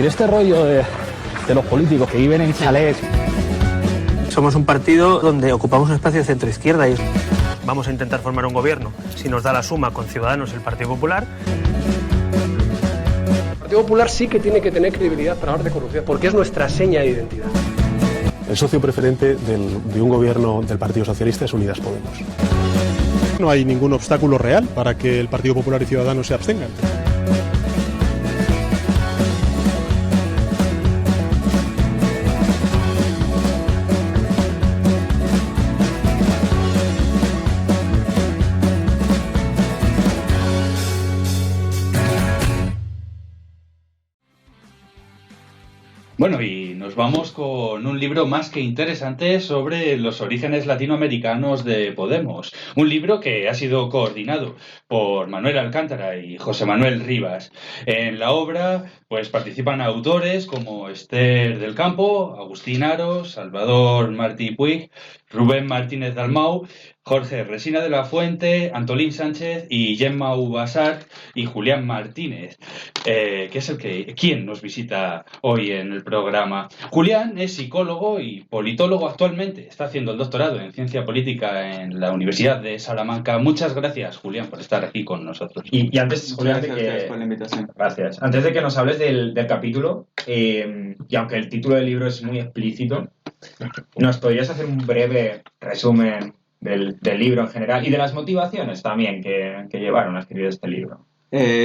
decir, este rollo de los políticos que viven en chalés. Somos un partido donde ocupamos un espacio de centro-izquierda y vamos a intentar formar un gobierno. Si nos da la suma con Ciudadanos y el Partido Popular. El Partido Popular sí que tiene que tener credibilidad para hablar de corrupción, porque es nuestra seña de identidad. El socio preferente de un gobierno del Partido Socialista es Unidas Podemos. No hay ningún obstáculo real para que el Partido Popular y Ciudadanos se abstengan. Bueno, y nos vamos con un libro más que interesante sobre los orígenes latinoamericanos de Podemos. Un libro que ha sido coordinado por Manuel Alcántara y José Manuel Rivas. En la obra pues participan autores como Esther del Campo, Agustín Aros, Salvador Martí Puig, Rubén Martínez Dalmau, Jorge Resina de la Fuente, Antolín Sánchez y Gemma Ubasart y Julián Martínez, que es quien nos visita hoy en el programa. Julián es psicólogo y politólogo actualmente. Está haciendo el doctorado en Ciencia Política en la Universidad de Salamanca. Muchas gracias, Julián, por estar aquí con nosotros. Y antes, Julián, gracias por la invitación. Gracias. Antes de que nos hables del capítulo, y aunque el título del libro es muy explícito, ¿nos podrías hacer un breve resumen del libro en general y de las motivaciones también que llevaron a escribir este libro?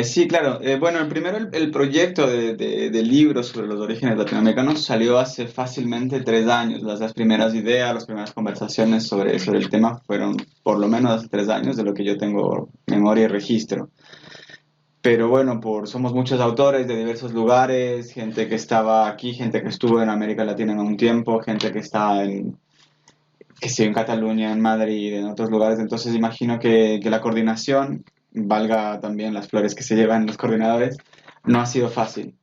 Sí, claro. Bueno, primero el proyecto de libro sobre los orígenes latinoamericanos salió hace fácilmente 3 años. Las primeras ideas, las primeras conversaciones sobre el tema fueron por lo menos hace 3 años, de lo que yo tengo memoria y registro. Pero bueno, somos muchos autores de diversos lugares, gente que estaba aquí, gente que estuvo en América Latina en un tiempo, gente que está en Cataluña, en Madrid, en otros lugares. Entonces imagino que la coordinación, valga también las flores que se llevan los coordinadores, no ha sido fácil.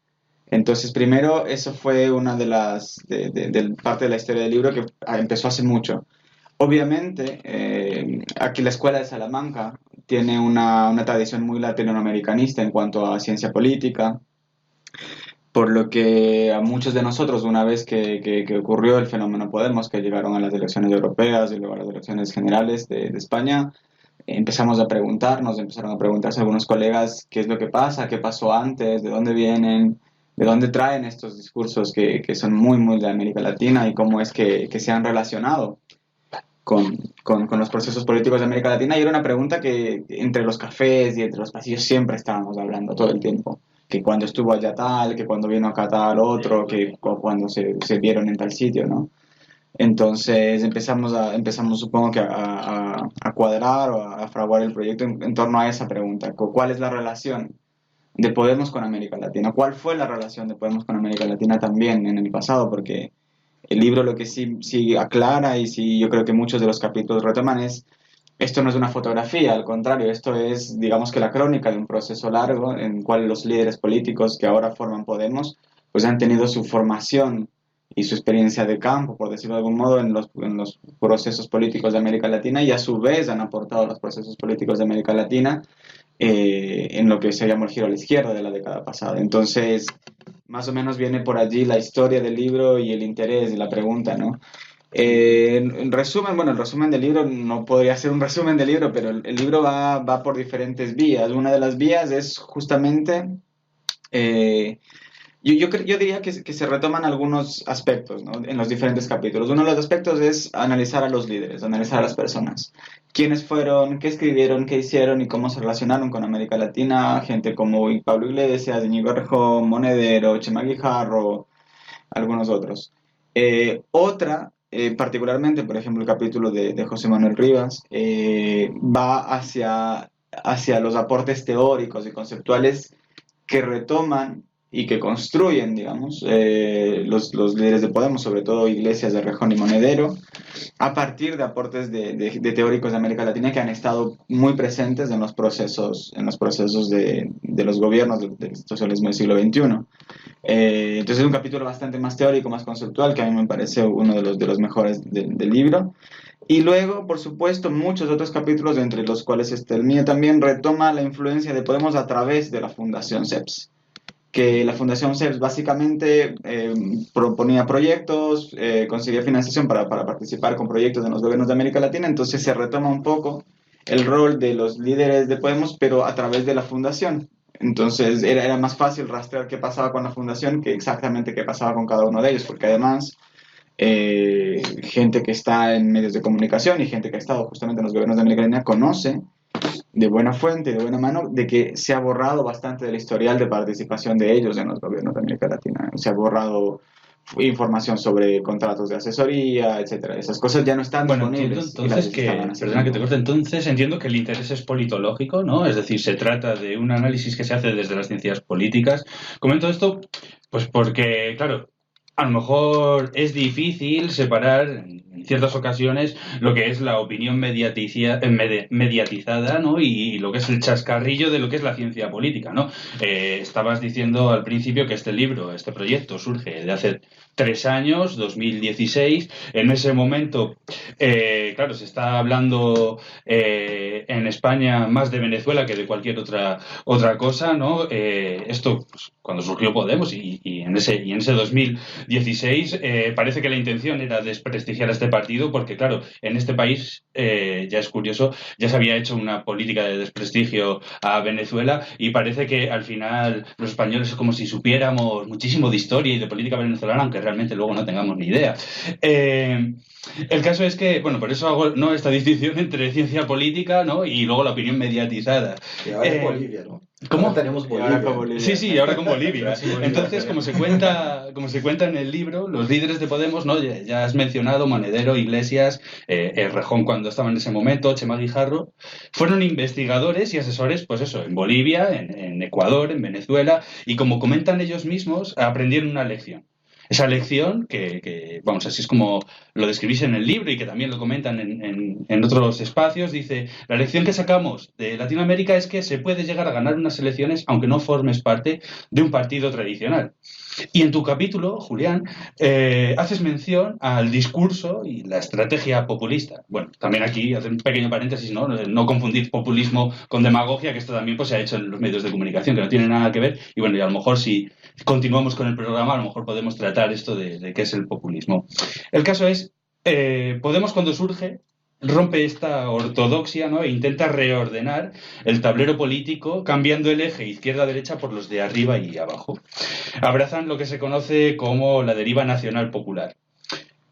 Entonces primero eso fue una de parte de la historia del libro que empezó hace mucho. Obviamente, aquí la Escuela de Salamanca tiene una tradición muy latinoamericanista en cuanto a ciencia política, por lo que a muchos de nosotros, una vez que ocurrió el fenómeno Podemos, que llegaron a las elecciones europeas y luego a las elecciones generales de España, empezaron a preguntarse algunos colegas qué es lo que pasa, qué pasó antes, de dónde vienen, de dónde traen estos discursos que son muy, muy de América Latina y cómo es que se han relacionado con los procesos políticos de América Latina. Y era una pregunta que entre los cafés y entre los pasillos siempre estábamos hablando todo el tiempo. Que cuando estuvo allá tal, que cuando vino acá tal otro, que cuando se vieron en tal sitio, ¿no? Entonces empezamos supongo que a cuadrar o a fraguar el proyecto en torno a esa pregunta. ¿Cuál es la relación de Podemos con América Latina? ¿Cuál fue la relación de Podemos con América Latina también en el pasado? Porque el libro lo que sí aclara y sí yo creo que muchos de los capítulos retoman es: esto no es una fotografía, al contrario, esto es, digamos que la crónica de un proceso largo en el cual los líderes políticos que ahora forman Podemos pues han tenido su formación y su experiencia de campo, por decirlo de algún modo, en los procesos políticos de América Latina, y a su vez han aportado a los procesos políticos de América Latina en lo que se llamó el giro a la izquierda de la década pasada. Entonces, más o menos viene por allí la historia del libro y el interés de la pregunta, ¿no? En resumen, el resumen del libro no podría ser un resumen del libro, pero el libro va por diferentes vías. Una de las vías es justamente, yo diría que se retoman algunos aspectos, ¿no? En los diferentes capítulos. Uno de los aspectos es analizar a los líderes, analizar a las personas. ¿Quiénes fueron, qué escribieron, qué hicieron y cómo se relacionaron con América Latina? Gente como Pablo Iglesias, Íñigo Errejón, Monedero, Chema Guijarro, algunos otros. Particularmente, por ejemplo, el capítulo de José Manuel Rivas, va hacia los aportes teóricos y conceptuales que retoman y que construyen, digamos, los líderes de Podemos, sobre todo Iglesias, Errejón y Monedero, a partir de aportes de teóricos de América Latina que han estado muy presentes en los procesos de los gobiernos del socialismo del siglo XXI. Entonces es un capítulo bastante más teórico, más conceptual, que a mí me parece uno de los mejores del libro. Y luego, por supuesto, muchos otros capítulos, entre los cuales el mío también, retoma la influencia de Podemos a través de la Fundación CEPS. que la Fundación CEPS básicamente proponía proyectos, conseguía financiación para participar con proyectos en los gobiernos de América Latina, entonces se retoma un poco el rol de los líderes de Podemos, pero a través de la fundación. Entonces era más fácil rastrear qué pasaba con la fundación que exactamente qué pasaba con cada uno de ellos, porque además gente que está en medios de comunicación y gente que ha estado justamente en los gobiernos de América Latina conoce de buena fuente, de buena mano, de que se ha borrado bastante del historial de participación de ellos en los gobiernos de América Latina. Se ha borrado información sobre contratos de asesoría, etcétera. Esas cosas ya no están disponibles. Entonces perdona que te corte, entonces entiendo que el interés es politológico, ¿no? Es decir, se trata de un análisis que se hace desde las ciencias políticas. Comento esto pues porque, claro, a lo mejor es difícil separar en ciertas ocasiones lo que es la opinión mediatizada, ¿no? Y lo que es el chascarrillo de lo que es la ciencia política, ¿no? Estabas diciendo al principio que este libro, este proyecto surge de hace 3 años, 2016. En ese momento, claro, se está hablando en España más de Venezuela que de cualquier otra cosa, ¿no? Esto pues, cuando surgió Podemos y en ese 2016 parece que la intención era desprestigiar a este partido porque, claro, en este país, ya es curioso, ya se había hecho una política de desprestigio a Venezuela y parece que al final los españoles es como si supiéramos muchísimo de historia y de política venezolana, aunque realmente luego no tengamos ni idea. El caso es que, bueno, por eso hago ¿no? esta distinción entre ciencia política, ¿no? Y luego la opinión mediatizada. Y ahora es Bolivia, ¿no? ¿Cómo? Ahora tenemos Bolivia. Sí, ahora con Bolivia. Entonces, como se cuenta en el libro, los líderes de Podemos, ¿no? Ya has mencionado Monedero, Iglesias, Errejón cuando estaba en ese momento, Chema Guijarro, fueron investigadores y asesores, pues eso, en Bolivia, en Ecuador, en Venezuela, y como comentan ellos mismos, aprendieron una lección. Esa lección que, vamos, así es como lo describís en el libro y que también lo comentan en otros espacios, dice, la lección que sacamos de Latinoamérica es que se puede llegar a ganar unas elecciones aunque no formes parte de un partido tradicional. Y en tu capítulo, Julián, haces mención al discurso y la estrategia populista. Bueno, también aquí hacer un pequeño paréntesis, no confundir populismo con demagogia, que esto también pues, se ha hecho en los medios de comunicación, que no tiene nada que ver. Y bueno, y a lo mejor si continuamos con el programa, a lo mejor podemos tratar esto de qué es el populismo. El caso es, Podemos cuando surge rompe esta ortodoxia, ¿no? E intenta reordenar el tablero político cambiando el eje izquierda-derecha por los de arriba y abajo. Abrazan lo que se conoce como la deriva nacional popular.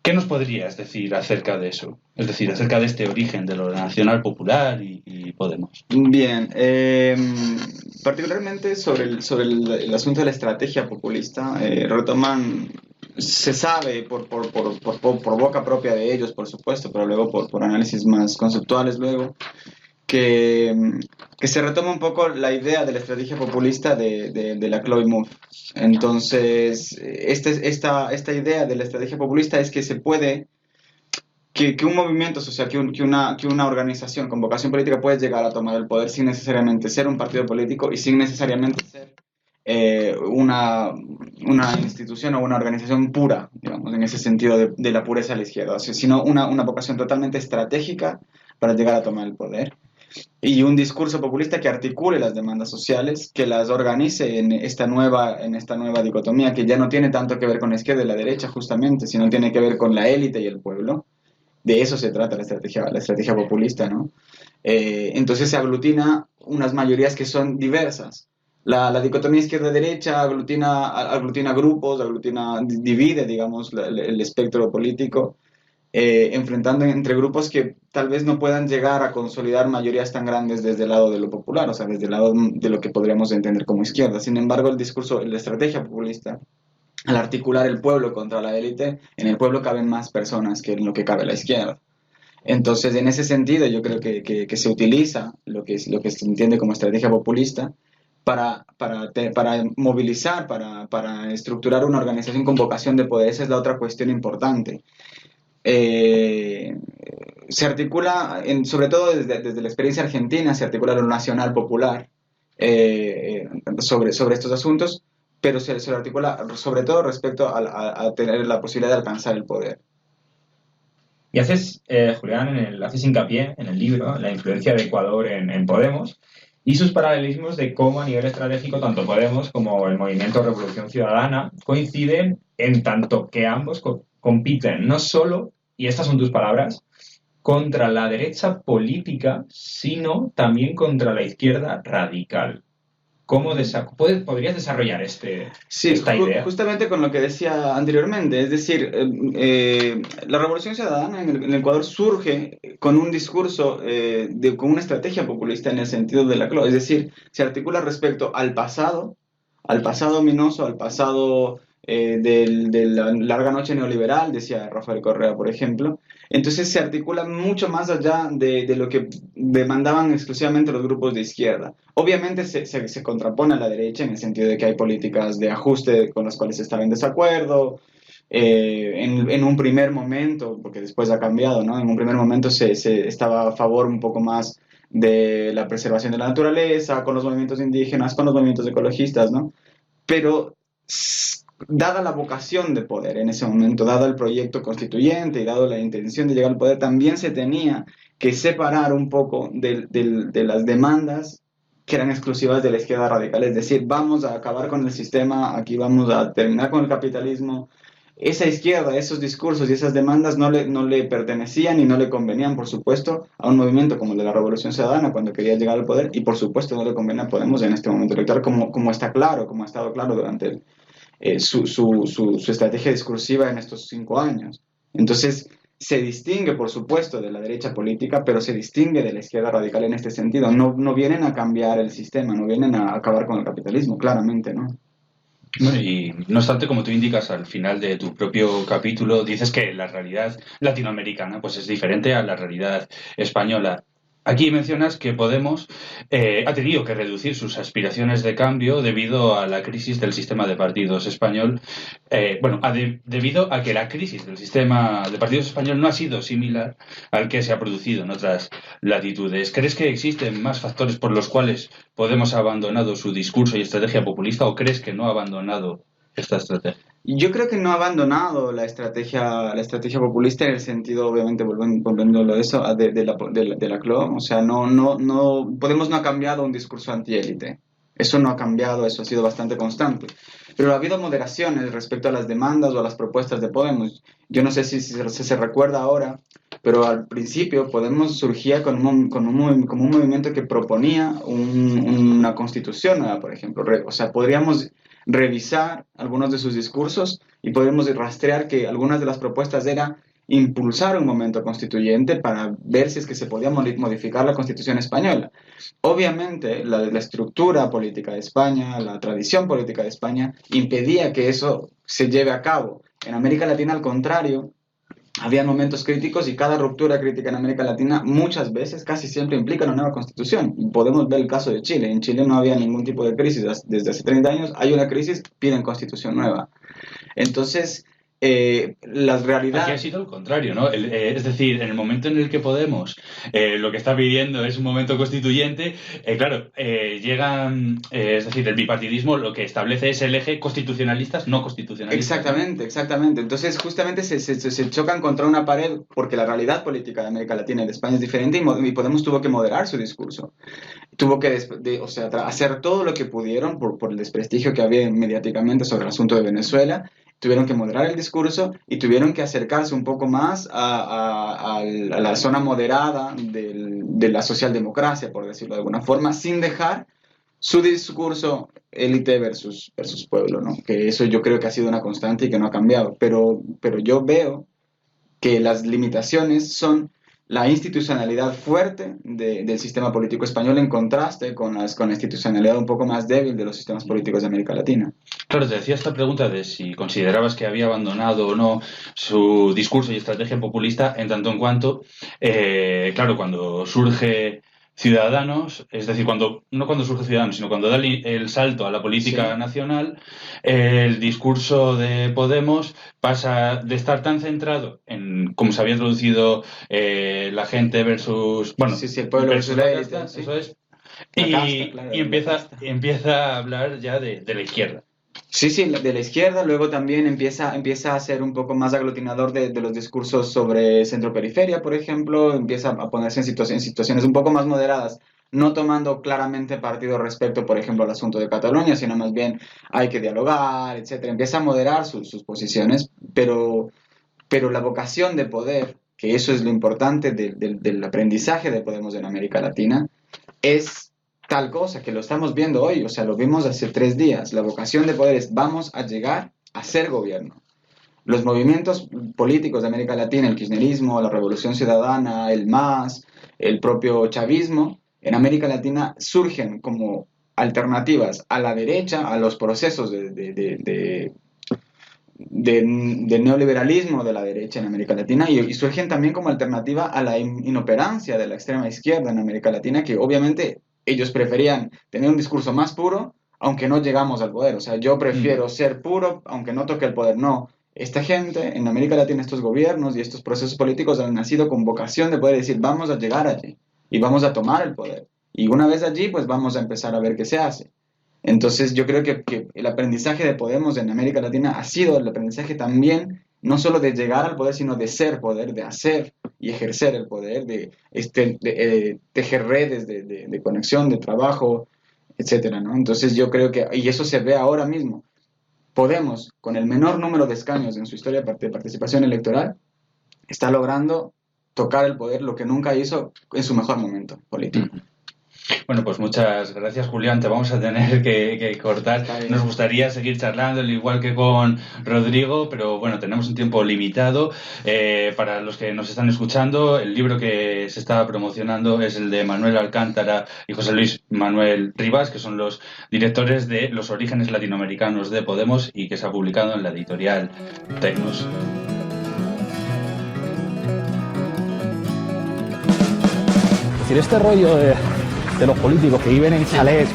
¿Qué nos podrías decir acerca de eso? Es decir, acerca de este origen de lo nacional popular y Podemos. Bien, particularmente sobre el asunto de la estrategia populista, retoman, se sabe por boca propia de ellos, por supuesto, pero luego por análisis más conceptuales luego, que se retoma un poco la idea de la estrategia populista de la Chloe Mouffe. Entonces, esta idea de la estrategia populista es que se puede, que un movimiento social, que una organización con vocación política puede llegar a tomar el poder sin necesariamente ser un partido político y sin necesariamente ser una institución o una organización pura, digamos, en ese sentido de la pureza a la izquierda, sino una vocación totalmente estratégica para llegar a tomar el poder. Y un discurso populista que articule las demandas sociales, que las organice en esta nueva dicotomía que ya no tiene tanto que ver con la izquierda y la derecha justamente, sino tiene que ver con la élite y el pueblo. De eso se trata la estrategia populista, ¿no? Entonces se aglutina unas mayorías que son diversas. La dicotomía izquierda-derecha aglutina grupos, divide, digamos, el espectro político, enfrentando entre grupos que tal vez no puedan llegar a consolidar mayorías tan grandes desde el lado de lo popular, o sea, desde el lado de lo que podríamos entender como izquierda. Sin embargo, la estrategia populista, al articular el pueblo contra la élite, en el pueblo caben más personas que en lo que cabe la izquierda. Entonces, en ese sentido, yo creo que se utiliza lo que se entiende como estrategia populista para movilizar, para estructurar una organización con vocación de poder. Esa es la otra cuestión importante. Se articula, sobre todo desde la experiencia argentina, se articula lo nacional popular sobre estos asuntos, pero se lo articula sobre todo respecto a tener la posibilidad de alcanzar el poder. Y haces, Julián, haces hincapié en el libro, la influencia de Ecuador en Podemos. y sus paralelismos de cómo a nivel estratégico tanto Podemos como el movimiento Revolución Ciudadana coinciden en tanto que ambos compiten no solo, y estas son tus palabras, contra la derecha política, sino también contra la izquierda radical. ¿Cómo podrías desarrollar esta idea? Justamente con lo que decía anteriormente, es decir, la Revolución Ciudadana en el Ecuador surge con un discurso, con una estrategia populista en el sentido de la CLO, es decir, se articula respecto al pasado ominoso, al pasado de la larga noche neoliberal, decía Rafael Correa, por ejemplo. Entonces se articula mucho más allá de lo que demandaban exclusivamente los grupos de izquierda. Obviamente se contrapone a la derecha en el sentido de que hay políticas de ajuste con las cuales se estaba en desacuerdo. En un primer momento, porque después ha cambiado, ¿no? En un primer momento se estaba a favor un poco más de la preservación de la naturaleza, con los movimientos indígenas, con los movimientos ecologistas, ¿no? Pero dada la vocación de poder en ese momento, dado el proyecto constituyente y dado la intención de llegar al poder, también se tenía que separar un poco de las demandas que eran exclusivas de la izquierda radical, es decir, vamos a acabar con el sistema, aquí vamos a terminar con el capitalismo. Esa izquierda, esos discursos y esas demandas no le pertenecían y no le convenían, por supuesto, a un movimiento como el de la Revolución Ciudadana cuando quería llegar al poder, y por supuesto no le convenía a Podemos en este momento electoral, como está claro, como ha estado claro durante su estrategia discursiva en estos 5 años. Entonces, se distingue, por supuesto, de la derecha política, pero se distingue de la izquierda radical en este sentido. No vienen a cambiar el sistema, no vienen a acabar con el capitalismo, claramente, ¿no? Bueno, y no obstante, como tú indicas al final de tu propio capítulo, dices que la realidad latinoamericana pues es diferente a la realidad española. Aquí mencionas que Podemos ha tenido que reducir sus aspiraciones de cambio debido a la crisis del sistema de partidos español. Debido a que la crisis del sistema de partidos español no ha sido similar al que se ha producido en otras latitudes. ¿Crees que existen más factores por los cuales Podemos ha abandonado su discurso y estrategia populista, o crees que no ha abandonado esta estrategia? Yo creo que no ha abandonado la estrategia populista en el sentido, obviamente, volviéndolo a eso, de la CLO. O sea, Podemos no ha cambiado un discurso antiélite. Eso no ha cambiado, eso ha sido bastante constante. Pero ha habido moderaciones respecto a las demandas o a las propuestas de Podemos. Yo no sé si se recuerda ahora, pero al principio Podemos surgía como un movimiento que proponía una constitución nueva, por ejemplo. O sea, podríamos revisar algunos de sus discursos y podemos rastrear que algunas de las propuestas era impulsar un momento constituyente para ver si es que se podía modificar la Constitución española. Obviamente, la estructura política de España, la tradición política de España, impedía que eso se lleve a cabo. En América Latina, al contrario, había momentos críticos, y cada ruptura crítica en América Latina muchas veces, casi siempre, implica una nueva constitución. Podemos ver el caso de Chile. En Chile no había ningún tipo de crisis desde hace 30 años. Hay una crisis, piden constitución nueva. Entonces, las realidades... Aquí ha sido el contrario, ¿no? Es decir, en el momento en el que Podemos lo que está pidiendo es un momento constituyente, llegan... es decir, el bipartidismo lo que establece es el eje constitucionalistas, no constitucionalistas. Exactamente. Entonces, justamente se chocan contra una pared porque la realidad política de América Latina y de España es diferente, y Podemos tuvo que moderar su discurso. Tuvo que hacer todo lo que pudieron por el desprestigio que había mediáticamente sobre el asunto de Venezuela. Tuvieron que moderar el discurso y tuvieron que acercarse un poco más a la zona moderada de la socialdemocracia, por decirlo de alguna forma, sin dejar su discurso élite versus pueblo, ¿no? Que eso yo creo que ha sido una constante y que no ha cambiado. Pero yo veo que las limitaciones son la institucionalidad fuerte del sistema político español en contraste con la institucionalidad un poco más débil de los sistemas políticos de América Latina. Claro, te decía esta pregunta de si considerabas que había abandonado o no su discurso y estrategia populista, en tanto en cuanto, cuando surge Ciudadanos, es decir, no cuando surge Ciudadanos, sino cuando da el salto a la política nacional, el discurso de Podemos pasa de estar tan centrado en cómo se había introducido la gente versus... el pueblo versus la casta, eso es. Y empieza a hablar ya de la izquierda. Sí, de la izquierda. Luego también empieza a ser un poco más aglutinador de los discursos sobre centro-periferia, por ejemplo. Empieza a ponerse en situaciones un poco más moderadas no tomando claramente partido respecto, por ejemplo, al asunto de Cataluña, sino más bien hay que dialogar, etcétera. Empieza a moderar sus posiciones, pero la vocación de poder, que eso es lo importante del aprendizaje de Podemos en América Latina, es tal cosa que lo estamos viendo hoy, o sea, lo vimos hace 3 días. La vocación de poder es: vamos a llegar a ser gobierno. Los movimientos políticos de América Latina, el kirchnerismo, la Revolución Ciudadana, el MAS, el propio chavismo, en América Latina surgen como alternativas a la derecha, a los procesos de neoliberalismo de la derecha en América Latina, y surgen también como alternativa a la inoperancia de la extrema izquierda en América Latina, que obviamente ellos preferían tener un discurso más puro, aunque no llegamos al poder. O sea, yo prefiero ser puro, aunque no toque el poder. No. Esta gente en América Latina, estos gobiernos y estos procesos políticos han nacido con vocación de poder decir: vamos a llegar allí y vamos a tomar el poder. Y una vez allí, pues vamos a empezar a ver qué se hace. Entonces yo creo que el aprendizaje de Podemos en América Latina ha sido el aprendizaje también, no solo de llegar al poder, sino de ser poder, de hacer y ejercer el poder, de tejer redes de conexión, de trabajo, etcétera, ¿no? Entonces yo creo que, y eso se ve ahora mismo, Podemos, con el menor número de escaños en su historia de participación electoral, está logrando tocar el poder, lo que nunca hizo en su mejor momento político. Bueno, pues muchas gracias, Julián. Te vamos a tener que cortar. Nos gustaría seguir charlando, al igual que con Rodrigo, pero bueno, tenemos un tiempo limitado. Para los que nos están escuchando, el libro que se está promocionando es el de Manuel Alcántara y José Luis Manuel Rivas, que son los directores de Los orígenes latinoamericanos de Podemos, y que se ha publicado en la editorial Tecnos. Es decir, este rollo de los políticos que viven en chalets.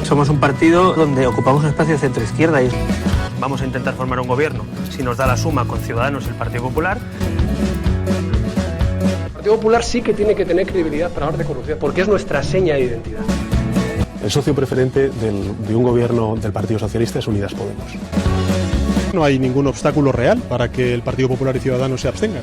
Somos un partido donde ocupamos un espacio de centro-izquierda y vamos a intentar formar un gobierno. Si nos da la suma con Ciudadanos y el Partido Popular. El Partido Popular sí que tiene que tener credibilidad para hablar de corrupción, porque es nuestra seña de identidad. El socio preferente de un gobierno del Partido Socialista es Unidas Podemos. No hay ningún obstáculo real para que el Partido Popular y Ciudadanos se abstengan.